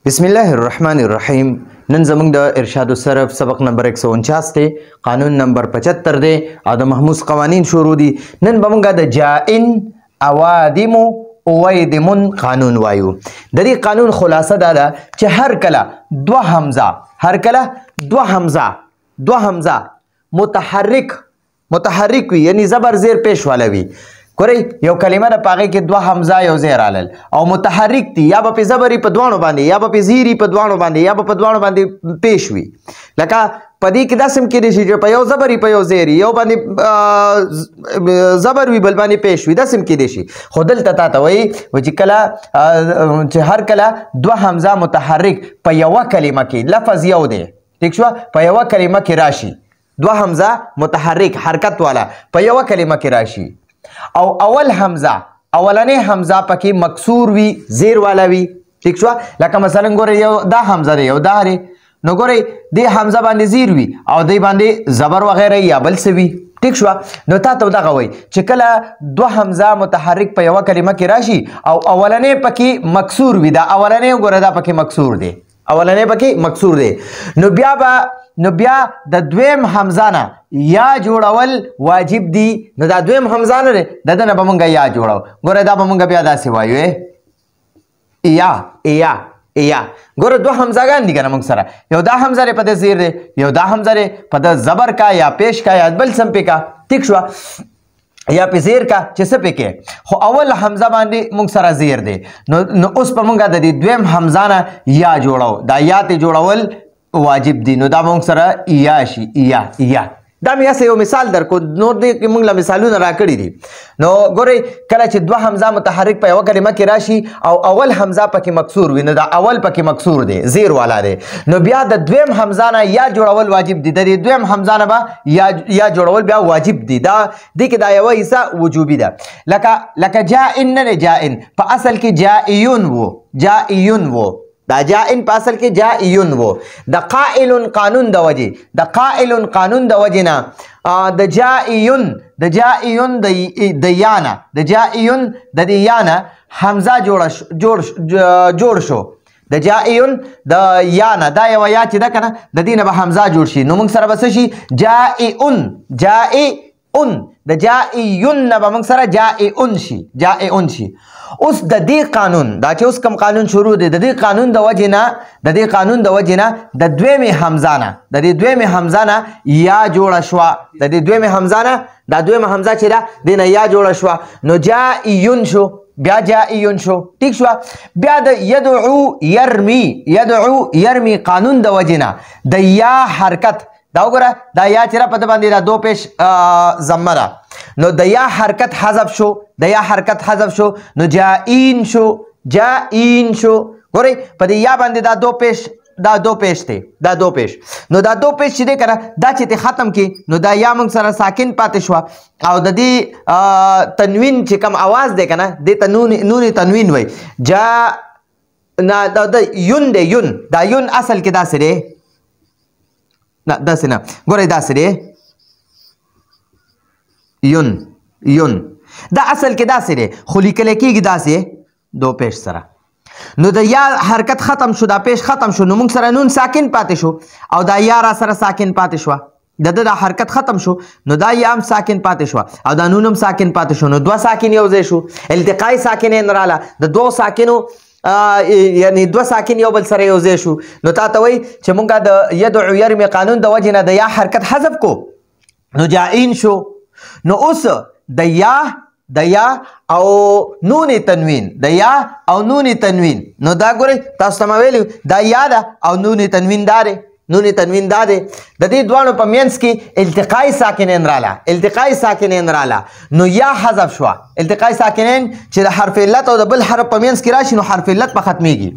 بسم الله الرحمن الرحیم. نن زموږ د ارشاد الصرف سبق نمبر 149 دی، قانون نمبر 75 دی او د محموس قوانین شروع دي. نن به موږ د جائن اوادم اویدمون قانون وایو. د دې قانون خلاصه دا ده چې هر کله دو حمزه متحرک وي، یعنی زبر زیر پیش والا وي. ګورئ یو کلمه ده، په هغې کې دوه حمزه یو ځای رالل او متحرک دي، یا به پې زبر په دواړو باندې، یا به پې زیر په دواړو باندې، یا به په دواړو باندې پیش وي. لکه په دې کې داسې هم کیدای شي چې په یو زبر په یو زیر یو باندې زبر وي بل باندې پیش وي، داسې هم کیدای شي. خو دلته تا ته وایي چې هر کله دوه حمزه متحرک په یوه کلمه کې، لفظ یو دی، ټیک شوه، په یوه کلمه کې راشي. دوه حمزه متحرک حرکت والا په یوه کلمه کې راشي او اولنې حمزه پکې مکسور وي، زیر والا وي، ٹھیک شوه. لکه مثلا ګورئ یو دا حمزه دی، یو دا دی، نو ګورئ دې حمزه باندې زیر وي او دې باندې زبر وغیره یا بل څه وي، ټیک شوه. نو تا ته دغه وایي چې کله دوه حمزه متحرک په یوه کلمه کې راشي او اولنې پکې مکسور وي، دا اولنې ګوره دا پکې مکسور دی، اولنې پکې مکسور دی، نو بیا د دویم حمزه نه یا جوړول واجب دي. نو دا دویم حمزه نه دی، د ده نه به مونږ یا جوړو. ګوره دا به مونږ بیا داسې وایو یا ګوره دوه حمزهګان دي که نه مونږ سره، یو دا حمزه دی په ده زیر دی، یو دا حمزه دی په ده زبر کا یا پیش کا یا بل څه پې کا، ټیک شوه، یا پې زیر کا چې څه پې کې. خو اول حمزه باندې مونږ سره زیر دی، نو اوس په مونږ د دې دویم حمزه نه یا جوړو، دا یا ته جوړول واجب دي. نو دا مونږ سره یا شي، یا دا مې هسې یو مثال درکو، نور دې کې مونږ له مثالونه راکړي دي. نو ګورئ کله چې دوه حمزه متحرک په یوه کلمه کې راشي او اول حمزه پکې مکسور وي، نو دا اول پکې مکسور دی، زیر والا دی، نو بیا د دویم حمزه نه یا جوړول واجب دي، د دې دویم حمزه نه به یا جوړول بیا واجب دي. دا دې کې دا یوه حصه وجوبي ده. لکه جائن نه دی، جائن په اصل کې جائیون وو، دا جائن په اصل کې جائیون وو. د قائل قانون د وجې نه د جائیون د جائیون د یانه حمزه جوړ شو. د جائیون د یانه دا یوه یا چې ده که نه، د دې نه به حمزه جوړ شي، نو موږ سره به څه شي؟ جائعون. د جائیون نه به موږ سره جائعون شي. اوس د دې قانون، دا چې اوس کوم قانون شروع دی، د دې قانون د وجې نه د دویمې حمزه نه یا جوړه شوه، د دې دویمې حمزه نه، دا دویمه حمزه چې ده دې نه یا جوړه شوه، نو جائیون شو، بیا جائیون شو، ټیک شوه. بیا د یدعو یرمی قانون د وجې نه د یا حرکت، دا وګوره دا یا چې را په ده باندې دا دو پیش ضمه ده، نو د یا حرکت حذف شو، نو جائین شو. ګورئ په دې یا باندې دا دو پیش دی، نو دا دو پیش چې دی که نه، دا چې ته ختم کی، نو دا یا موږ سره ساکن پاتې شوه او د دې تنوین چې کم آواز دی که نه، دې ته نون تنوین وایي. دا یون دی، دا یون اصل کې داسې دی، نه داسې نه، ګورئ داسې دی، یون دا اصل کې داسې دی، خو لیکلی کېږي داسې دو پیش سره. نو د یا حرکت ختم شو، دا پیش ختم شو، نو موږ سره نون ساکن پاتې شو او دا یا را سره ساکن پاتې شوه. د ده دا حرکت ختم شو، نو دا یا هم ساکن پاتې شوه او دا نون هم ساکن پاتې شو، نو دوه ساکن یو ځای شو، التقاء ساکنین راله، د دوه ساکنو یعنی دوه ساکن یو بل سره یو ځای شو. نو تا ته وایي چې مونږ د یدعو یرمی قانون د وجې نه د یا حرکت حذف کو، نو جائین شو. نو اوس د یا او نون تنوین، نو دا ګورئ تاسو ته ما ویلي دا یا ده او نون تنوین دا دی، د دې دواړو په منځ کې التقاء ساکنین راله، نو یا حذف شوه. التقاء ساکنین چې د حرف علت او د بل حرف په منځ کې راشي، نو حرف علت به ختمیږي،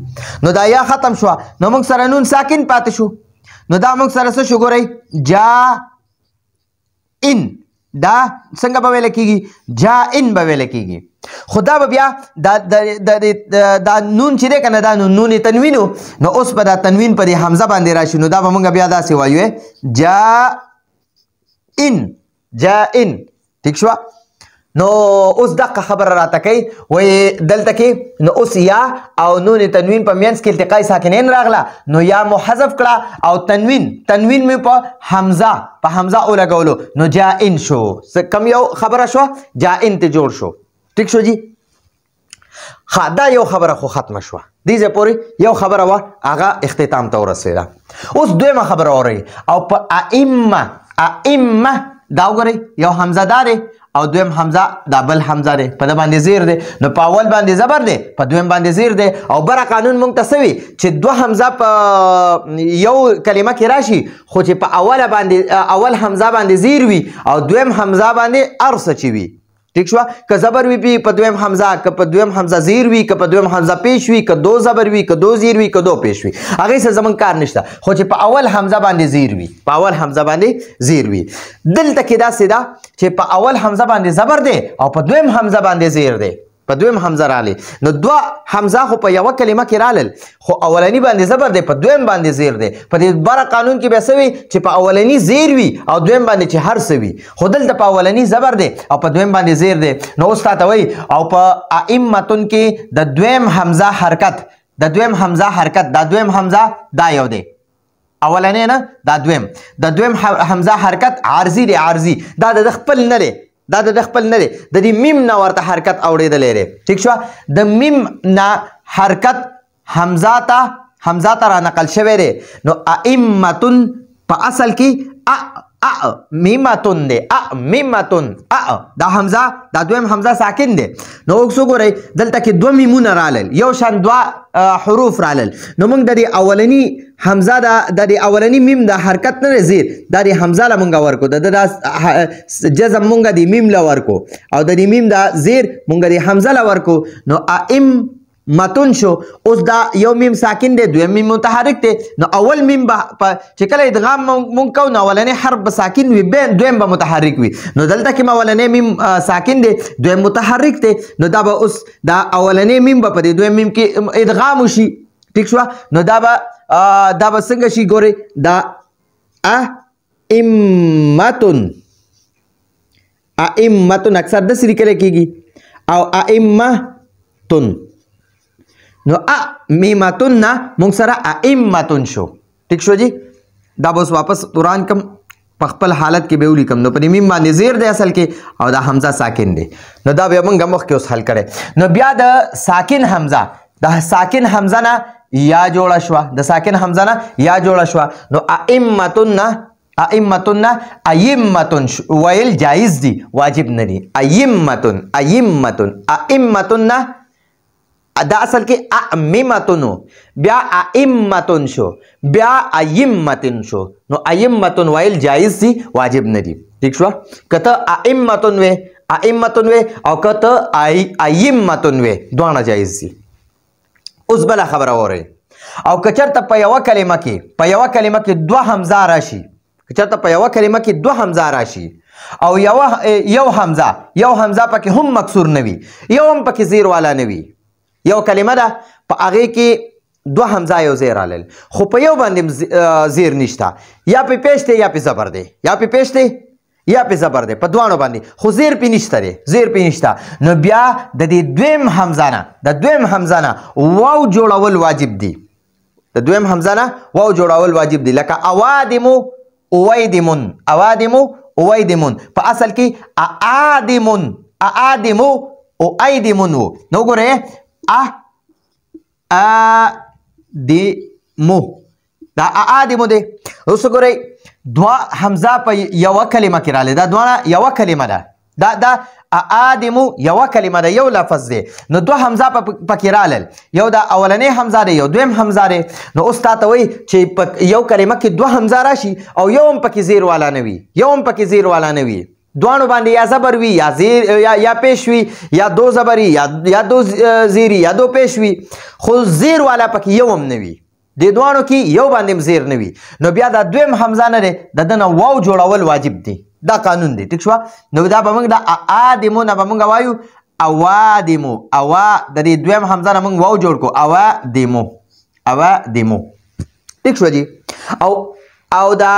نو دا یا ختم شوه، نو موږ سره نون ساکن پاتې شو، نو دا موږ سره څه شو؟ ګورئ جائن، دا څنګه به ویل کېږي؟ جائن به ویل کېږي. خو دا به بیا دا نون چې دی که نه، دا نون تنوین و، نو اوس به دا تنوین په دې حمزه باندې راشي، نو دا به مونږ بیا داسې وایو جائن، ټیک شوه. نو اوس دغه خبره راته کوي وایي دلته کې نو اوس یا او نون تنوین په منځ کې التقاء ساکنین راغله نو یا مو حذف کړه او تنوین مې په حمزه ولګولو نو جائن شو. کم یو خبره شو جائن ته جوړ شو. ټیک شو جی. دا یو خبره خو ختمه شوه. دې ځای پورې یو خبره وه هغه اختتام ته ورسېده. اوس دویمه خبره اورئ او په ائمه دا وګورئ یو حمزه دا دی او دویم حمزه دا بل حمزه دی په ده باندې زیر دی نو په اول باندې زبر دی په دویم باندې زیر دی او بره قانون مونږ ته څه وي چې دوه حمزه په یو کلمه کې راشي خو چې په اول حمزه باندې زیر وي او دویم حمزه باندې هر څه چې وي. ٹھیک شو که زبر وی په دویم حمزه که په دویم حمزه زیر وی که په دویم حمزه پیش وی که دو زبر وی که دو زیر وی که دو پیش وی هغه څه زمون کار نشته خو چې په اول حمزه باندې زیر وی دلته کې دا سیدا چې په اول حمزه باندې زبر دی او په دویم حمزه باندې زیر دی په دویم حمزه رالی نو دوه حمزه خو په یو کلمه کې رالل خو اولنی باندې زبر دی په دویم باندې زیر دی په دې بره قانون کې به څه وي چې په اولنی زیر وي او دویم باندې چې هر څه وي خو دلته په اولنی زبر دی او په دویم باندې زیر دی نو اوس تاته وایي او په ائمتن کې د دویم حمزه حرکت دا دویم حمزه دا یو دی اولنی نه دا دویم حمزه حرکت عارضی دا د خپل نه دی د دې میم نه ورته حرکت اوړېدلی دی. ټیک شوه د میم نه حرکت حمزه ته را نقل شوی دی نو ائمتن په اصل کې میمتن دی میمتن دا حمزه دا دویم حمزه ساکن دی نو اوس وګورئ دلته کې دوه میمونه رالل یو شان دوه حروف رالل نو موږ د دې اولنی حمزه د دې اولنی میم د حرکت نه زیر دا د حمزه له موږ ورکو د جزم موږ د میم له ورکو او د دې میم د زیر موږ د حمزه له ورکو نو متون شو. اوس دا یو میم ساکن دی دویم میم متحرک دی نو اول میم چې کله ادغام مونږ کوو نو اولنی حرف به ساکن وي دویم به متحرک وي نو دلته کې اولنی میم ساکن دی دویم متحرک دی نو دا به اوس دا اولنی میم به په دې دویم میم کې ادغام وشي. ټیک شوه نو دا به څنګه شي ګورئ دا ائمتن اکثر داسې لیکلی کېږي او ائمتن نو میمتن نه مونږ سره ائمتن شو. ټیک شو جی. دا به اوس واپس قرآن کم په خپل حالت کې به ولیکم نو په دې میم باندې زیر دی اصل کې او دا حمزه ساکن دی نو دا بیا مونږ مخکې اوس حل کړی نو بیا د ساکن حمزه نه یا جوړه شوه نو ائمتن نه ائمتن ویل جایز دی واجب نه دی ائمتن نه دا اصل کې امیمتنو بیا ائمتن شو بیا ائمتن شو نو ائمتن ویل جایز دی واجب نه دی. ٹھیک شو کته ائمتن وی او کته ائمتن وی دواړه جایز دي. اوس بل خبره اورئ او کچرته په یو کلمه کې دوه حمزه راشي او یو حمزه پکې هم مکسور نه وي یو هم پکې زیر والا نه وي یو کلمه ده په هغې کې دوه حمزه یو ځای رالل خو په یو باندې زیر نشته یا پې پیش دی یا پې زبر دی په دواړو باندې خو زیر پې نشته نو بیا د دې دویم حمزه نه واو جوړول واجب دي لکه اوادمو اویدمون په اصل کې اعادمو نو ګورئ دا اعادمو دی. اوس ګورئ دوه حمزه په یوه کلمه کې راغلی دا دواړه یوه کلمه ده دا اعادمو یوه کلمه ده یو لفظ دی نو دوه حمزه پکې رالل یو دا اولنی حمزه دی یو دویم حمزه دی نو اوس تاته وایي چې په یو کلمه کې دوه حمزه راشي او یو هم پکې زیر والا نه وي دوانو باندې یا زبر وي یا زیر یا پیش وي یا دو زبر یا دو زیری یا دو پیش وي خو زیر والا پکې یو هم نه وي د دوانو کې یو باندې هم زیر نه وي نو بیا دا دویم حمزه نه دی د ده نه واو جوړول واجب دی دا قانون دی. ټیک شوه نو دا به موږ د اعادمو نه به موږ وایو اوادمو د دې دویم حمزه نه موږ واو جوړ کړو اوادمو. ټیک شوه جی. او دا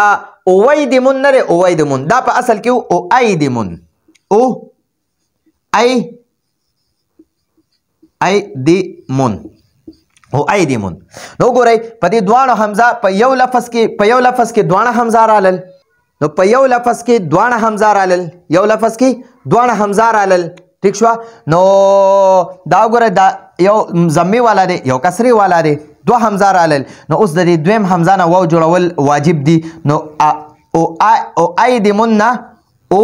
اویدمون نه دی اویدمون دا په اصل کې اویدمون ایدیمون او ایدیمون. نو ګورئ په دې دواړو حمزه په یو لفظ کې دواړه حمزه رالل. نو په یو لفظ کې دواړه حمزه رالل، یو لفظ کې دواړه حمزه رالل. ٹھیک شو. نو دا وګورئ دا یو ضمې والا دی یو کسرې والا دی، دوه حمزه رالل. نو اوس د دې دویم حمزه نه واو جوړول واجب دي. نو او ایدیمون نه او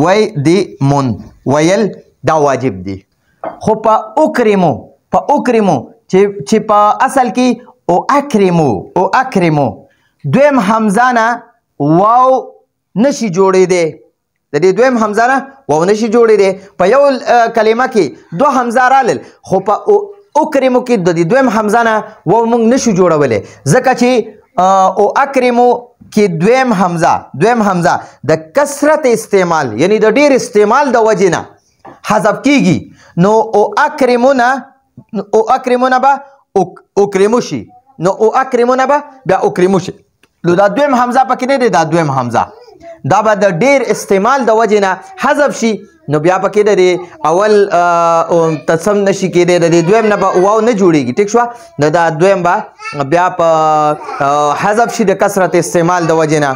ویدیمون ویل دا واجب دي. خو په اکرمو چې په اصل کې او اکرمو دویم حمزه نه واو نشي جوړېدی، د دې دویم حمزه نه واو نشي جوړېدی. په یو کلمه کې دوه حمزه رالل، خو په اکرمو کې د دې دویم حمزه نه واو موږ نشو جوړولی، ځکه چې او اکرمو کې دویم حمزه د کثرت استعمال یعنی د ډیر استعمال د وجې نه حذف کیږي. نو او اکرمونه به اکرمو شي، نو او اکرمونه به بیا اکرمو شي. نو دا دویم حمزه پکې نه دی، دا دویم حمزه دا به د ډیر استعمال د وجې نه حذف شي. نو بیا پکې د اول تسم نشي کېدی، د دویم نه به واو نه جوړېږي. ټیک شوه. نو دا دویم به بیا په حذف شي د کثرت استعمال د وجې نه.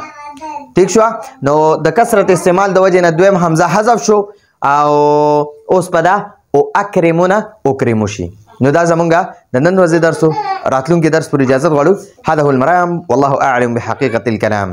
ټیک شوه. نو د کثرت استعمال د وجې نه دویم حمزه حذف شو او اوس په دا او اکرمونه اکرمو شي. نو دا زمونږه د نن ورځې درس و. راتلونکي درس پر اجازت غواړو. هذا هو المرام والله اعلم بحقيقة الكلام.